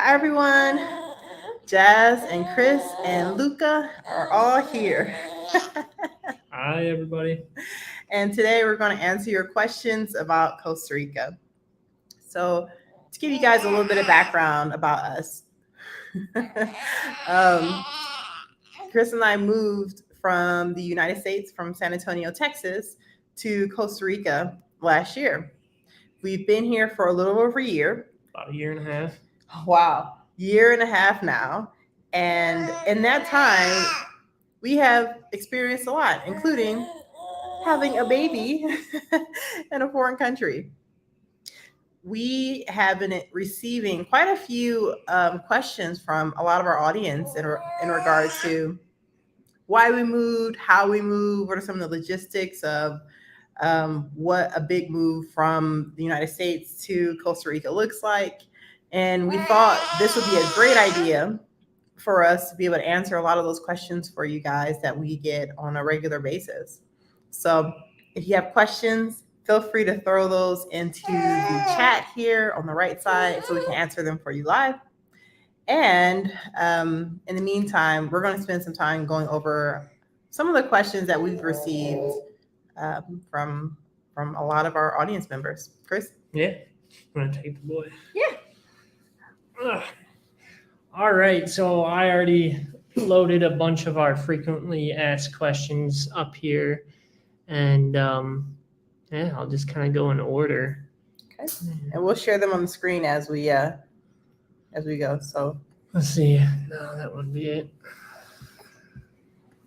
Hi, everyone. Jazz and Chris and Luca are all here. Hi, everybody. And today we're going to answer your questions about Costa Rica. So, to give you guys a little bit of background about us, um, Chris and I moved from the United States, from San Antonio, Texas, to Costa Rica last year. We've been here for a little over a year. About a year and a half. Wow, year and a half now. And in that time, we have experienced a lot, including having a baby in a foreign country. We have been receiving quite a few questions from a lot of our audience in regard to why we moved, how we moved, what are some of the logistics of what a big move from the United States to Costa Rica looks like. And we thought this would be a great idea for us to be able to answer a lot of those questions for you guys that we get on a regular basis. So if you have questions, feel free to throw those into the chat here on the right side so we can answer them for you live. And in the meantime, we're going to spend some time going over some of the questions that we've received from a lot of our audience members. Chris? Yeah. I'm going to take the boy. Yeah. Ugh. All right. So I already loaded a bunch of our frequently asked questions up here. And yeah, I'll just kind of go in order. Okay. And we'll share them on the screen as we go. So let's see. No, that would be it.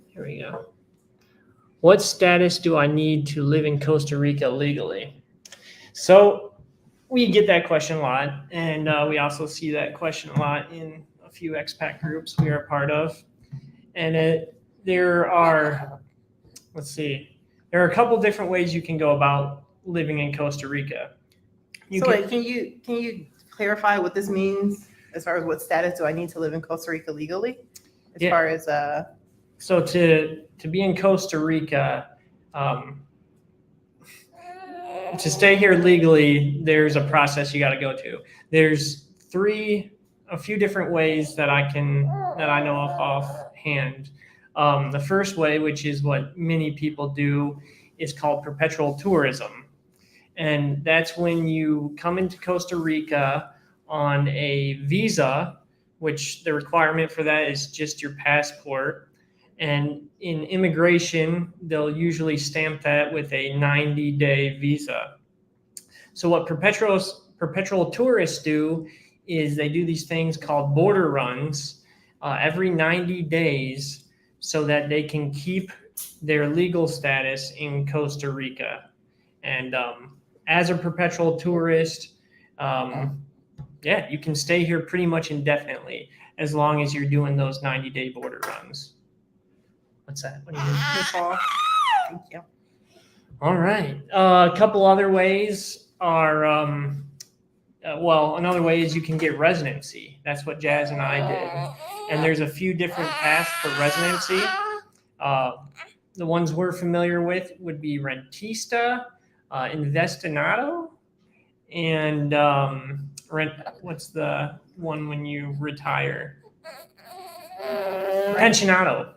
Here we go. What status do I need to live in Costa Rica legally? So we get that question a lot, and we also see that question a lot in a few expat groups we are a part of. And there are a couple different ways you can go about living in Costa Rica. Can you clarify what this means as far as what status do I need to live in Costa Rica legally? So to be in Costa Rica, to stay here legally, there's a process you got to go to. There's a few different ways that I know of offhand. The first way, which is what many people do, is called perpetual tourism. And that's when you come into Costa Rica on a visa, which the requirement for that is just your passport. And in immigration, they'll usually stamp that with a 90-day visa. So what perpetual tourists do is they do these things called border runs every 90 days so that they can keep their legal status in Costa Rica. And as a perpetual tourist, you can stay here pretty much indefinitely as long as you're doing those 90-day border runs. What's that? What do you mean? Thank you. All right. A couple other ways are, another way is you can get residency. That's what Jazz and I did. And there's a few different paths for residency. The ones we're familiar with would be rentista, investinado, and what's the one when you retire? Pensionado.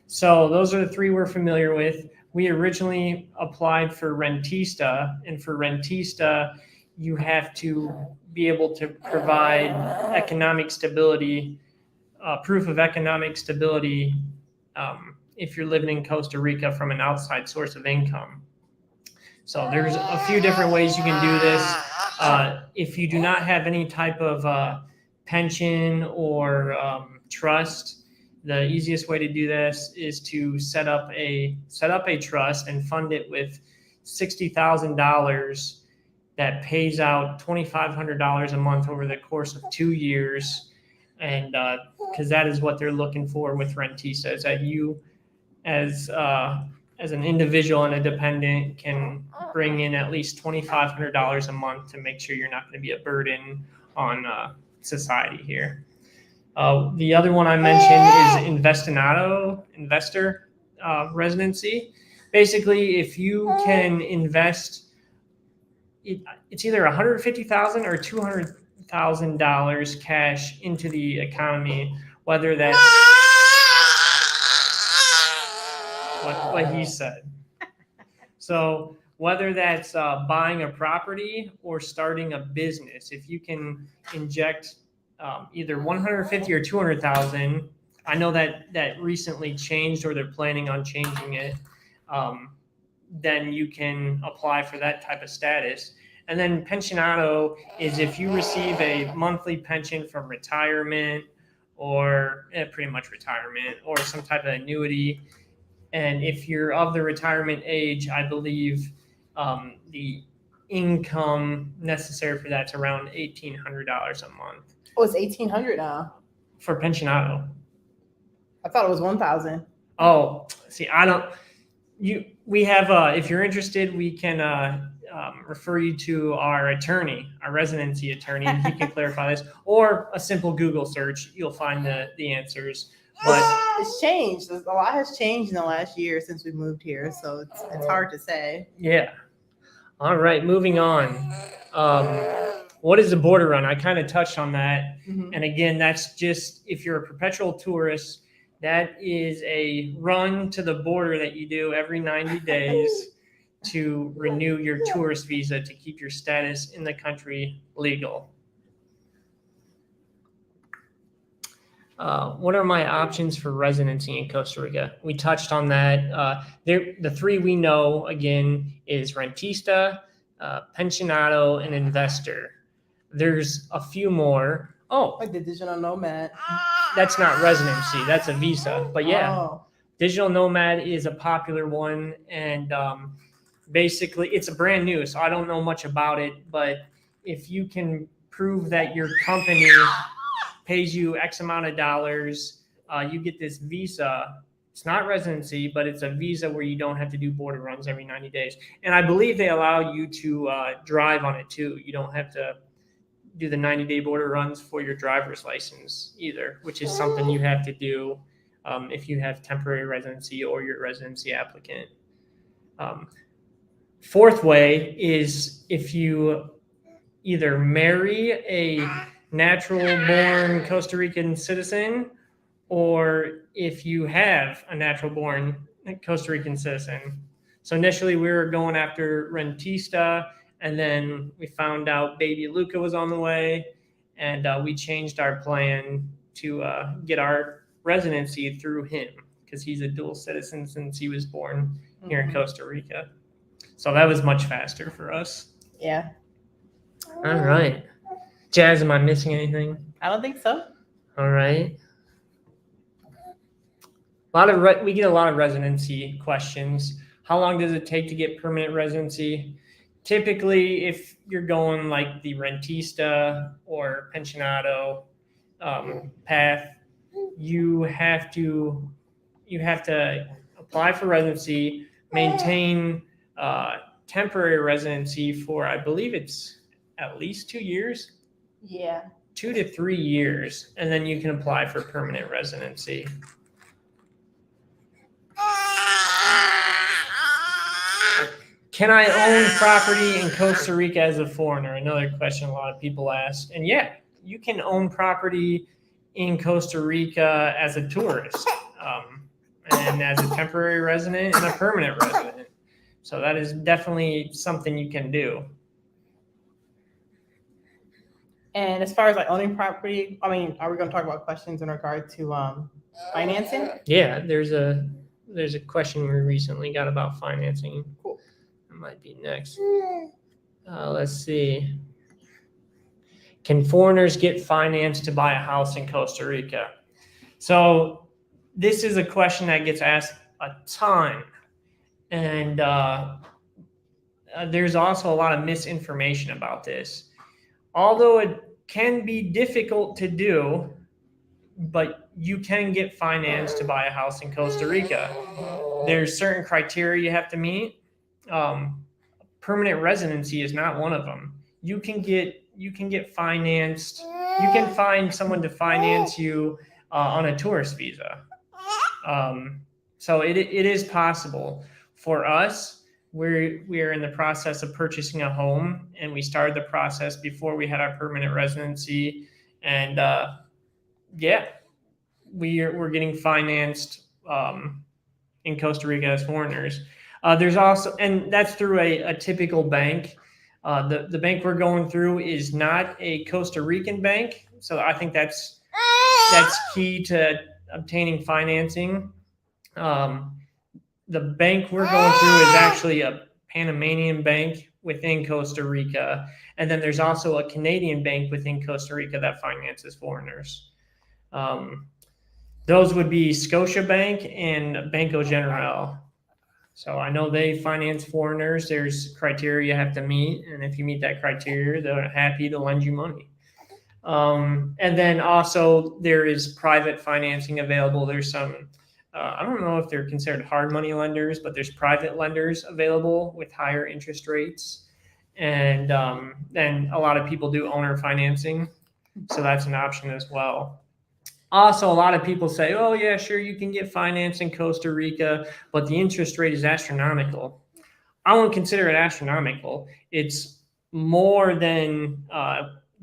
So those are the three we're familiar with. We originally applied for rentista, and for rentista, you have to be able to provide economic stability, proof of economic stability if you're living in Costa Rica from an outside source of income. So there's a few different ways you can do this. If you do not have any type of pension or trust, the easiest way to do this is to set up a trust and fund it with $60,000 that pays out $2,500 a month over the course of 2 years. And because that is what they're looking for with rentista, is that you as an individual and a dependent can bring in at least $2,500 a month to make sure you're not going to be a burden on society here. The other one I mentioned is investor residency. Basically, if you can invest, it's either $150,000 or $200,000 $100,000 cash into the economy, whether that's what he said. So whether that's buying a property or starting a business, if you can inject either 150 or 200,000, I know that recently changed, or they're planning on changing it. Then you can apply for that type of status. And then pensionado is if you receive a monthly pension from retirement or pretty much retirement or some type of annuity. And if you're of the retirement age, I believe the income necessary for that's around $1,800 a month. Oh, it's 1,800 now. For pensionado. I thought it was 1,000. Oh, see, we have, if you're interested, we can refer you to our attorney, our residency attorney, and he can clarify this, or a simple Google search. You'll find the answers. But it's changed. A lot has changed in the last year since we moved here, so it's hard to say. Yeah. All right, moving on. What is a border run? I kind of touched on that. Mm-hmm. And again, that's just if you're a perpetual tourist, that is a run to the border that you do every 90 days to renew your tourist visa to keep your status in the country legal. What are my options for residency in Costa Rica? We touched on that. The three we know, again, is rentista, pensionado, and investor. There's a few more. Oh, like the digital nomad. That's not residency. That's a visa. But yeah, Oh. Digital nomad is a popular one. And basically, it's a brand new, so I don't know much about it. But if you can prove that your company pays you X amount of dollars, you get this visa. It's not residency, but it's a visa where you don't have to do border runs every 90 days. And I believe they allow you to drive on it too. You don't have to do the 90-day border runs for your driver's license either, which is something you have to do if you have temporary residency or your residency applicant. Fourth way is if you either marry a natural-born Costa Rican citizen, or if you have a natural-born Costa Rican citizen. So initially we were going after rentista, and then we found out baby Luca was on the way, and we changed our plan to get our residency through him because he's a dual citizen since he was born here in Costa Rica. So that was much faster for us. Yeah. All right. Jazz, am I missing anything? I don't think so. All right. We get a lot of residency questions. How long does it take to get permanent residency? Typically, if you're going like the rentista or pensionado path, you have to apply for residency, maintain temporary residency for, I believe it's at least 2 years. Yeah. 2 to 3 years, and then you can apply for permanent residency. Can I own property in Costa Rica as a foreigner? Another question a lot of people ask. And yeah, you can own property in Costa Rica as a tourist, and as a temporary resident and a permanent resident. So that is definitely something you can do. And as far as like owning property, I mean, are we going to talk about questions in regard to financing? Yeah, there's a question we recently got about financing. Cool. That might be next. Let's see. Can foreigners get financed to buy a house in Costa Rica? So this is a question that gets asked a ton. And there's also a lot of misinformation about this. Although it can be difficult to do, but you can get financed to buy a house in Costa Rica. There's certain criteria you have to meet. Permanent residency is not one of them. You can get financed. You can find someone to finance you on a tourist visa. So it is possible. For us, we are in the process of purchasing a home, and we started the process before we had our permanent residency. And yeah, we're getting financed in Costa Rica as foreigners. There's also, and that's through a typical bank. The bank we're going through is not a Costa Rican bank, so I think that's key to obtaining financing. The bank we're going through is actually a Panamanian bank within Costa Rica, and then there's also a Canadian bank within Costa Rica that finances foreigners. Those would be Scotiabank and Banco General. So I know they finance foreigners. There's criteria you have to meet, and if you meet that criteria, they're happy to lend you money. And then also there is private financing available. There's some, I don't know if they're considered hard money lenders, but there's private lenders available with higher interest rates. And then a lot of people do owner financing. So that's an option as well. Also, a lot of people say, oh, yeah, sure, you can get finance in Costa Rica, but the interest rate is astronomical. I won't consider it astronomical. It's more than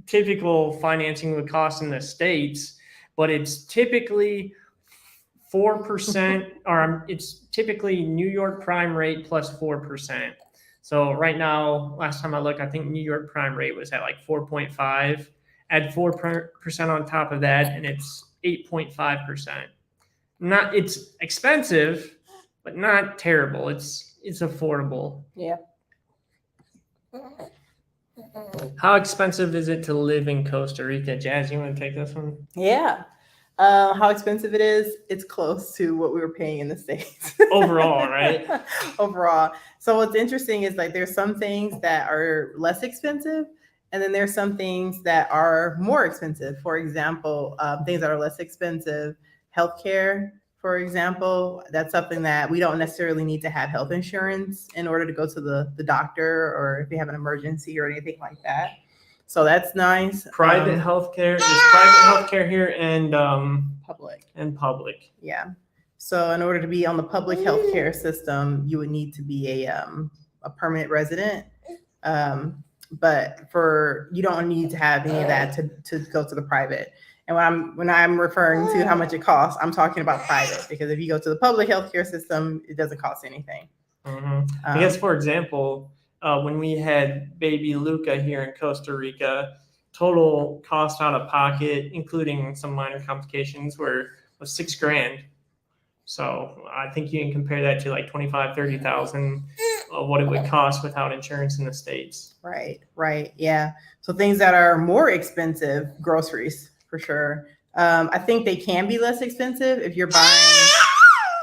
typical financing would cost in the States, but it's typically 4%, or it's typically New York prime rate plus 4%. So right now, last time I looked, I think New York prime rate was at like 4.5. Add 4% on top of that, and it's 8.5%. Not, it's expensive, but not terrible. It's affordable. Yeah. How expensive is it to live in Costa Rica? Jazz, you want to take this one? Yeah. How expensive it is, it's close to what we were paying in the States. Overall, right? Overall. So what's interesting is like there's some things that are less expensive, and then there's some things that are more expensive. For example, things that are less expensive, healthcare, for example, that's something that we don't necessarily need to have health insurance in order to go to the doctor, or if you have an emergency or anything like that. So that's nice. Private healthcare, there's private healthcare here and Public. and public. Yeah. So in order to be on the public healthcare system, you would need to be a permanent resident. But you don't need to have any of that to go to the private. And when I'm referring to how much it costs, I'm talking about private, because if you go to the public healthcare system, it doesn't cost anything. I guess, for example, when we had baby Luca here in Costa Rica, total cost out of pocket, including some minor complications, was $6,000. So I think you can compare that to like 25, 30,000 of what it would cost without insurance in the States. Right. Yeah. So things that are more expensive, groceries for sure. I think they can be less expensive if you're buying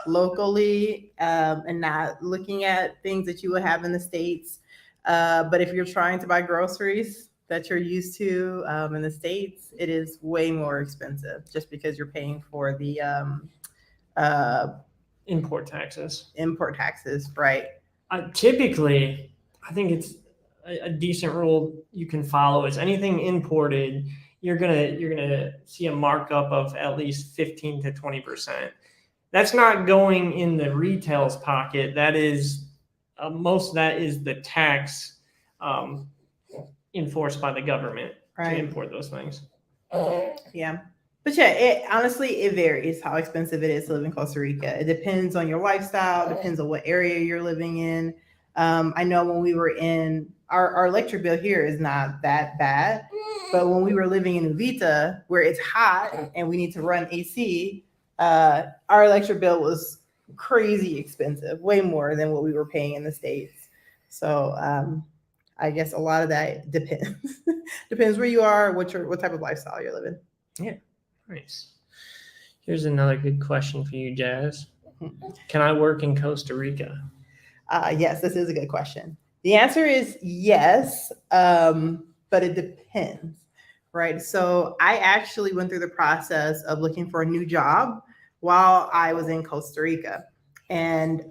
locally and not looking at things that you would have in the States. But if you're trying to buy groceries that you're used to in the States, it is way more expensive just because you're paying for the import taxes. Right. Typically, I think it's a decent rule you can follow is anything imported, you're gonna see a markup of at least 15 to 20%. That's not going in the retail's pocket. That is most of that is the tax enforced by the government to import those things. Yeah. But yeah, honestly, it varies how expensive it is to live in Costa Rica. It depends on your lifestyle, depends on what area you're living in. I know when we were in, our electric bill here is not that bad, but when we were living in Uvita, where it's hot and we need to run AC, our electric bill was crazy expensive, way more than what we were paying in the States. So I guess a lot of that depends. Depends where you are, what type of lifestyle you're living. Yeah. Nice. Here's another good question for you, Jazz. Can I work in Costa Rica? Yes, this is a good question. The answer is yes, but it depends, right? So I actually went through the process of looking for a new job while I was in Costa Rica. And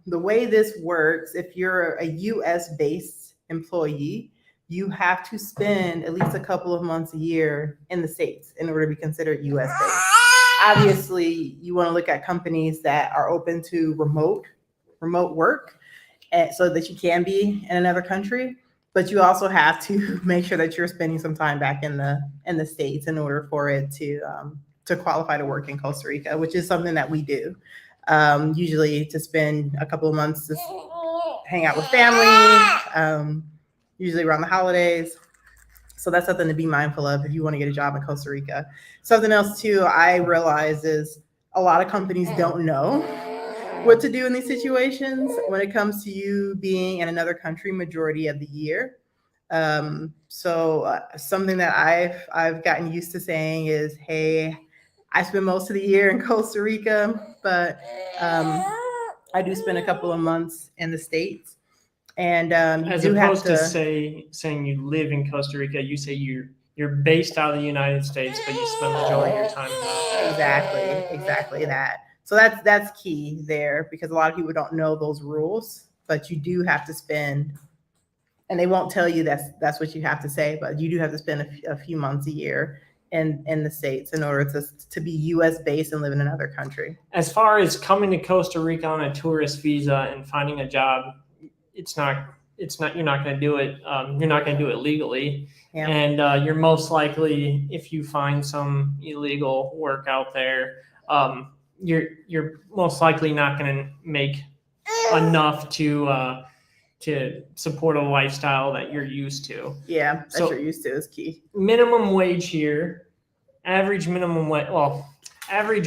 the way this works, if you're a US-based employee, you have to spend at least a couple of months a year in the States in order to be considered US-based. Obviously, you want to look at companies that are open to remote work. so that you can be in another country. But you also have to make sure that you're spending some time back in the States in order for it to qualify to work in Costa Rica, which is something that we do. Usually to spend a couple of months to hang out with family, usually around the holidays. So that's something to be mindful of if you want to get a job in Costa Rica. Something else too I realize is a lot of companies don't know what to do in these situations when it comes to you being in another country majority of the year. Something that I've gotten used to saying is, "Hey, I spend most of the year in Costa Rica, but I do spend a couple of months in the States." And you As do have opposed to to saying you live in Costa Rica, you say you're based out of the United States, but you spend the majority of your time in exactly that. So that's key there because a lot of people don't know those rules, but you do have to spend, and they won't tell you that's what you have to say, but you do have to spend a few months a year in the States in order to be U.S. based and live in another country. As far as coming to Costa Rica on a tourist visa and finding a job, it's not you're not going to do it. You're not going to do it legally. Yeah. And you're most likely, if you find some illegal work out there, you're most likely not going to make enough to support a lifestyle that you're used to. Yeah, that you're used to is key. Minimum wage here, average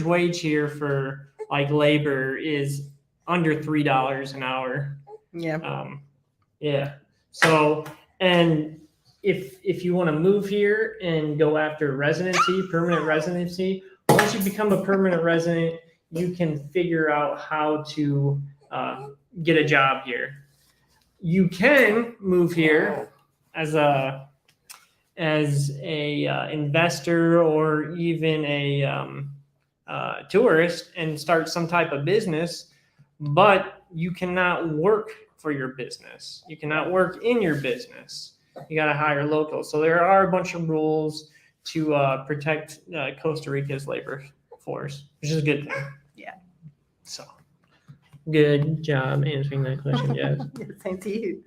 wage here for like labor is under $3 an hour. Yeah. Yeah. So, and if you want to move here and go after permanent residency, once you become a permanent resident, you can figure out how to get a job here. You can move here as a investor or even a tourist and start some type of business, but you cannot work for your business. You cannot work in your business. You got to hire locals. So there are a bunch of rules to protect Costa Rica's labor force, which is a good thing. Yeah. So good job answering that question, Jazz. Same to you.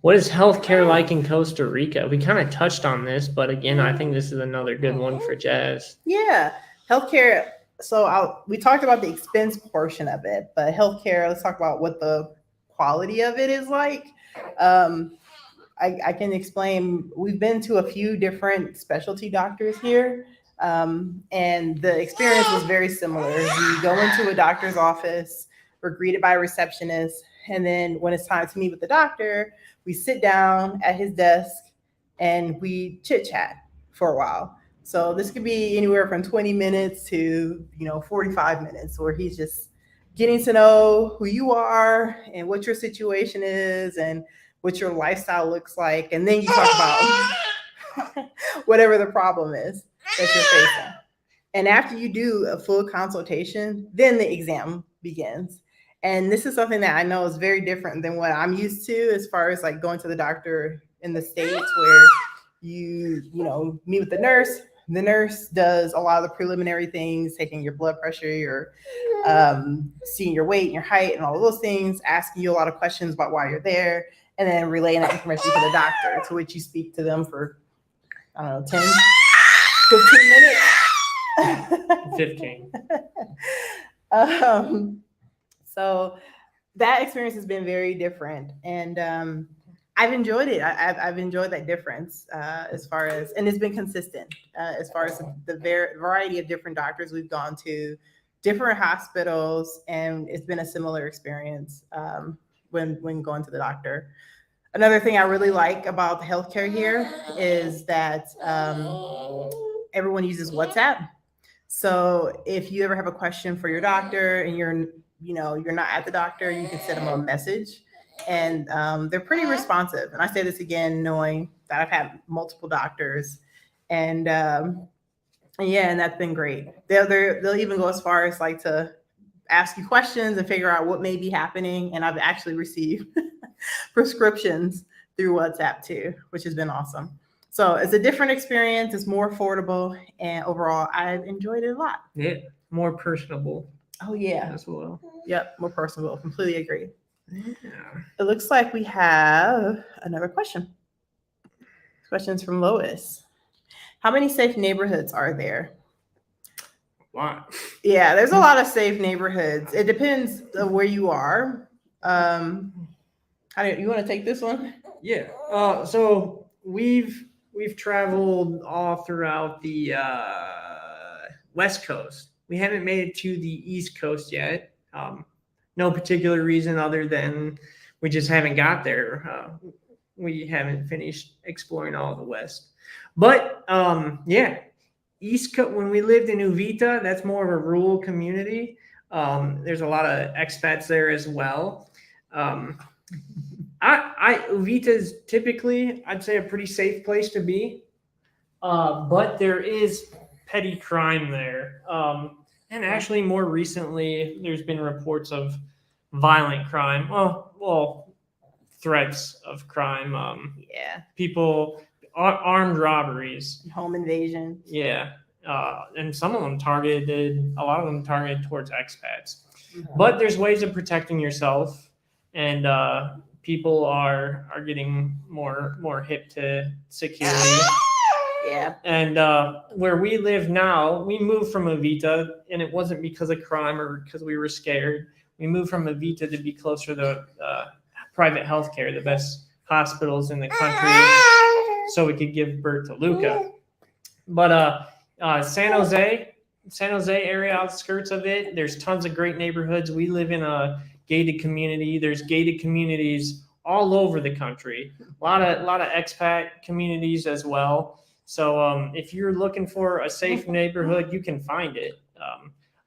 What is healthcare like in Costa Rica? We kind of touched on this, but again, I think this is another good one for Jazz. Yeah, healthcare. So we talked about the expense portion of it, but healthcare, let's talk about what the quality of it is like. I can explain. We've been to a few different specialty doctors here, and the experience was very similar. You go into a doctor's office, we're greeted by a receptionist, and then when it's time to meet with the doctor, we sit down at his desk and we chit chat for a while. So this could be anywhere from 20 minutes to 45 minutes, where he's just getting to know who you are and what your situation is and what your lifestyle looks like, and then you talk about whatever the problem is that you're facing. And after you do a full consultation, then the exam begins. And this is something that I know is very different than what I'm used to as far as like going to the doctor in the States, where you meet with the nurse. The nurse does a lot of the preliminary things, taking your blood pressure, your seeing your weight and your height and all of those things, asking you a lot of questions about why you're there, and then relaying that information to the doctor, to which you speak to them for, I don't know, 10, 15 minutes. 15. So that experience has been very different, and I've enjoyed it. I've enjoyed that difference as far as, and it's been consistent as far as the variety of different doctors we've gone to, different hospitals, and it's been a similar experience when going to the doctor. Another thing I really like about the healthcare here is that everyone uses WhatsApp. So if you ever have a question for your doctor and you're not at the doctor, you can send them a message, and they're pretty responsive. And I say this again, knowing that I've had multiple doctors, and that's been great. They'll even go as far as like to ask you questions and figure out what may be happening. And I've actually received prescriptions through WhatsApp too, which has been awesome. So it's a different experience. It's more affordable, and overall, I've enjoyed it a lot. Yeah, more personable. Oh yeah. as well. Yep. More personable. Completely agree. Yeah. It looks like we have another question. Questions from Lois. How many safe neighborhoods are there? Wow. Yeah, there's a lot of safe neighborhoods. It depends on where you are. How do you want to take this one? Yeah. So we've traveled all throughout the West Coast. We haven't made it to the East Coast yet. No particular reason other than we just haven't got there. We haven't finished exploring all of the West. But yeah, East Coast. When we lived in Uvita, that's more of a rural community. There's a lot of expats there as well. Uvita is typically, I'd say, a pretty safe place to be, but there is petty crime there. And actually, more recently, there's been reports of violent crime. Well, threats of crime. Yeah. People, armed robberies. Home invasion. Yeah. And some of them targeted, a lot of them targeted towards expats. But there's ways of protecting yourself, and people are getting more hip to security. Yeah. And where we live now, we moved from Avita, and it wasn't because of crime or because we were scared. We moved from Avita to be closer to private healthcare, the best hospitals in the country, so we could give birth to Luca. But San Jose area, outskirts of it, there's tons of great neighborhoods. We live in a gated community. There's gated communities all over the country. A lot of expat communities as well. So if you're looking for a safe neighborhood, you can find it.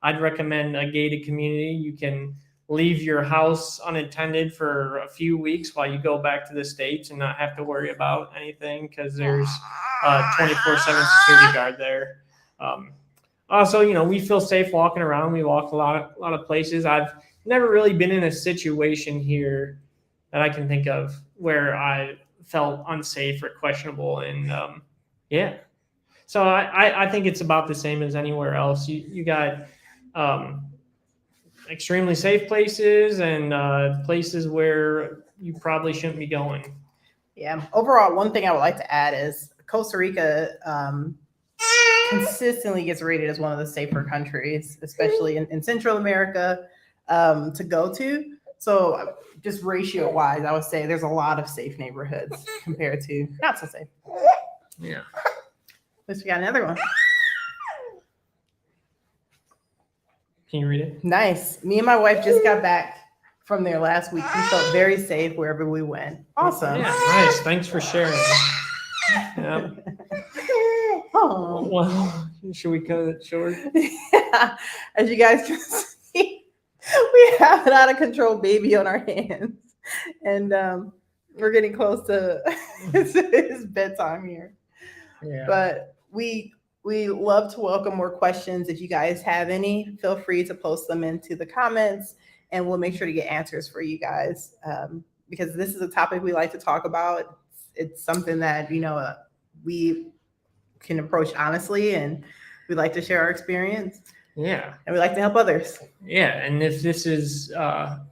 I'd recommend a gated community. You can leave your house unattended for a few weeks while you go back to the States and not have to worry about anything, because there's a 24/7 security guard there. Also, we feel safe walking around. We walk a lot of places. I've never really been in a situation here that I can think of where I felt unsafe or questionable. And yeah, so I think it's about the same as anywhere else. You got extremely safe places and places where you probably shouldn't be going. Yeah. Overall, one thing I would like to add is Costa Rica consistently gets rated as one of the safer countries, especially in Central America, to go to. So just ratio wise, I would say there's a lot of safe neighborhoods compared to not so safe. Yeah. At least we got another one. Can you read it? Nice. Me and my wife just got back from there last week. We felt very safe wherever we went. Awesome. Yeah, nice. Thanks for sharing. Yeah. Oh. Well, should we cut it short? Yeah. As you guys can see, we have an out of control baby on our hands, and we're getting close to his bedtime here. Yeah. But we love to welcome more questions. If you guys have any, feel free to post them into the comments, and we'll make sure to get answers for you guys, because this is a topic we like to talk about. It's something that we can approach honestly, and we like to share our experience. Yeah. And we like to help others. Yeah. And if this is,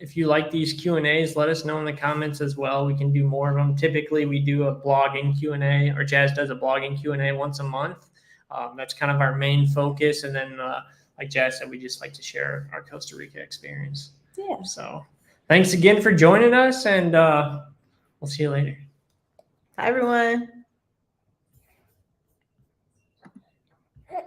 if you like these Q&As, let us know in the comments as well. We can do more of them. Typically, we do a blogging Q&A, or JAS does a blogging Q&A once a month. That's kind of our main focus. And then, like JAS said, we just like to share our Costa Rica experience. Yeah. So thanks again for joining us, and we'll see you later. Hi, everyone.